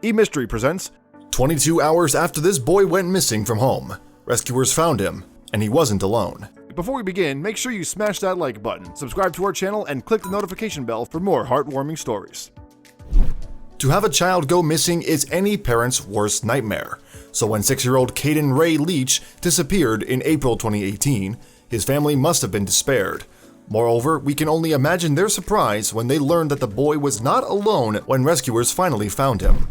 eMystery presents 22 hours after this boy went missing from home. Rescuers found him, and he wasn't alone. Before we begin, make sure you smash that like button, subscribe to our channel, and click the notification bell for more heartwarming stories. To have a child go missing is any parent's worst nightmare. So when 6-year-old Caden Ray Leach disappeared in April 2018, his family must have been despaired. Moreover, we can only imagine their surprise when they learned that the boy was not alone when rescuers finally found him.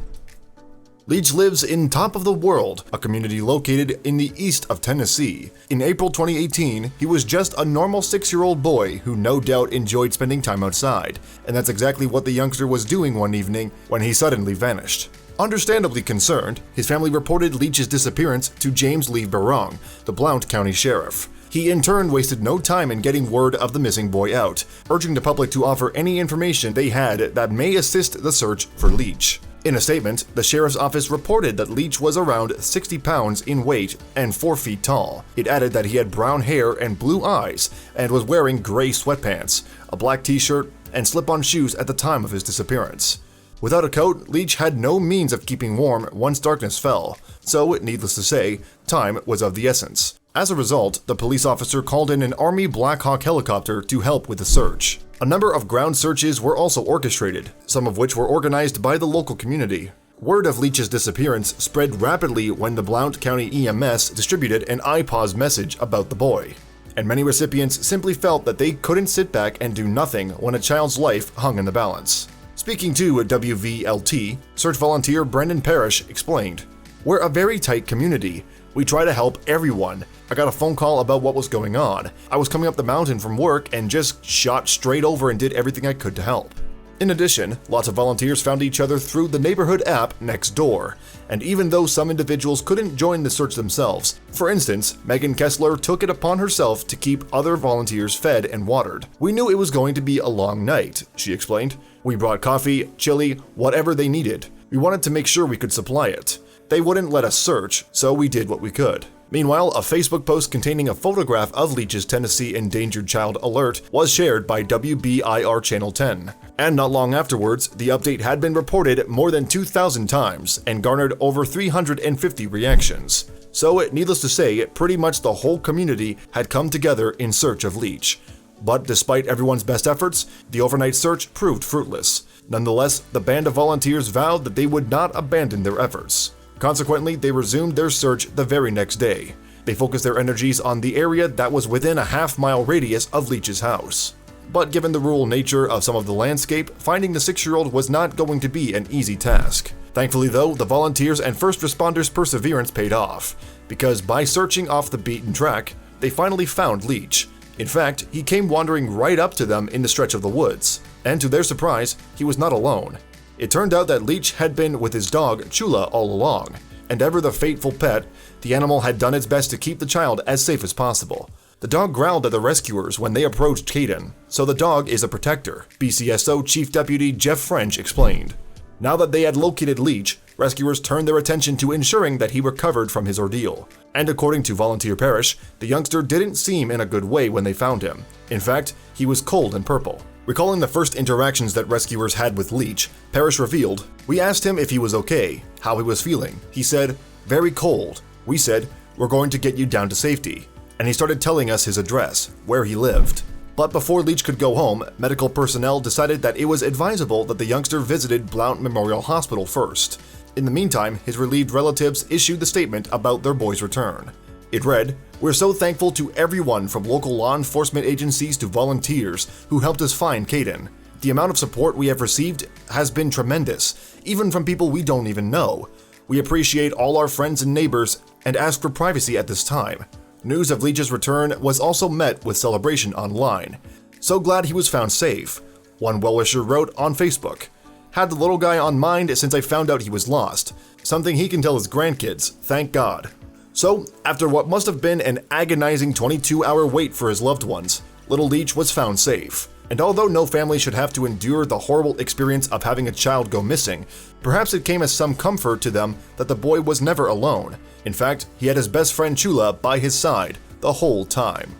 Leach lives in Top of the World, a community located in the east of Tennessee. In April 2018, he was just a normal 6-year-old boy who no doubt enjoyed spending time outside, and that's exactly what the youngster was doing one evening when he suddenly vanished. Understandably concerned, his family reported Leach's disappearance to James Lee Barong, the Blount County Sheriff. He in turn wasted no time in getting word of the missing boy out, urging the public to offer any information they had that may assist the search for Leach. In a statement, the sheriff's office reported that Leach was around 60 pounds in weight and 4 feet tall. It added that he had brown hair and blue eyes and was wearing gray sweatpants, a black t-shirt, and slip-on shoes at the time of his disappearance. Without a coat, Leach had no means of keeping warm once darkness fell, so, needless to say, time was of the essence. As a result, the police officer called in an Army Black Hawk helicopter to help with the search. A number of ground searches were also orchestrated, some of which were organized by the local community. Word of Leach's disappearance spread rapidly when the Blount County EMS distributed an iPause message about the boy, and many recipients simply felt that they couldn't sit back and do nothing when a child's life hung in the balance. Speaking to WVLT, search volunteer Brendan Parrish explained, "We're a very tight community. We try to help everyone. I got a phone call about what was going on. I was coming up the mountain from work and just shot straight over and did everything I could to help." In addition, lots of volunteers found each other through the neighborhood app Nextdoor, and even though some individuals couldn't join the search themselves, for instance, Megan Kessler took it upon herself to keep other volunteers fed and watered. "We knew it was going to be a long night," she explained. "We brought coffee, chili, whatever they needed. We wanted to make sure we could supply it. They wouldn't let us search, so we did what we could." Meanwhile, a Facebook post containing a photograph of Leach's Tennessee Endangered Child alert was shared by WBIR Channel 10. And not long afterwards, the update had been reported more than 2,000 times and garnered over 350 reactions. So, needless to say, pretty much the whole community had come together in search of Leach. But despite everyone's best efforts, the overnight search proved fruitless. Nonetheless, the band of volunteers vowed that they would not abandon their efforts. Consequently, they resumed their search the very next day. They focused their energies on the area that was within a half-mile radius of Leach's house. But given the rural nature of some of the landscape, finding the 6-year-old was not going to be an easy task. Thankfully though, the volunteers and first responders' perseverance paid off, because by searching off the beaten track, they finally found Leach. In fact, he came wandering right up to them in the stretch of the woods, and to their surprise, he was not alone. It turned out that Leach had been with his dog, Chula, all along, and ever the faithful pet, the animal had done its best to keep the child as safe as possible. The dog growled at the rescuers when they approached Caden, so the dog is a protector, BCSO Chief Deputy Jeff French explained. Now that they had located Leach, rescuers turned their attention to ensuring that he recovered from his ordeal. And according to Volunteer Parrish, the youngster didn't seem in a good way when they found him. In fact, he was cold and purple. Recalling the first interactions that rescuers had with Leach, Parrish revealed, "We asked him if he was okay, how he was feeling. He said, 'Very cold.' We said, 'We're going to get you down to safety.' And he started telling us his address, where he lived." But before Leach could go home, medical personnel decided that it was advisable that the youngster visited Blount Memorial Hospital first. In the meantime, his relieved relatives issued the statement about their boy's return. It read, "We're so thankful to everyone from local law enforcement agencies to volunteers who helped us find Caden. The amount of support we have received has been tremendous, even from people we don't even know. We appreciate all our friends and neighbors and ask for privacy at this time." News of Leach's return was also met with celebration online. "So glad he was found safe," one well-wisher wrote on Facebook. "Had the little guy on mind since I found out he was lost. Something he can tell his grandkids, thank God." So, after what must have been an agonizing 22-hour wait for his loved ones, little Leach was found safe. And although no family should have to endure the horrible experience of having a child go missing, perhaps it came as some comfort to them that the boy was never alone. In fact, he had his best friend Chula by his side the whole time.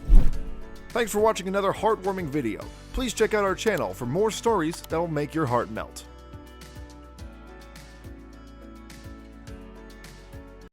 Thanks for watching another heartwarming video. Please check out our channel for more stories that will make your heart melt.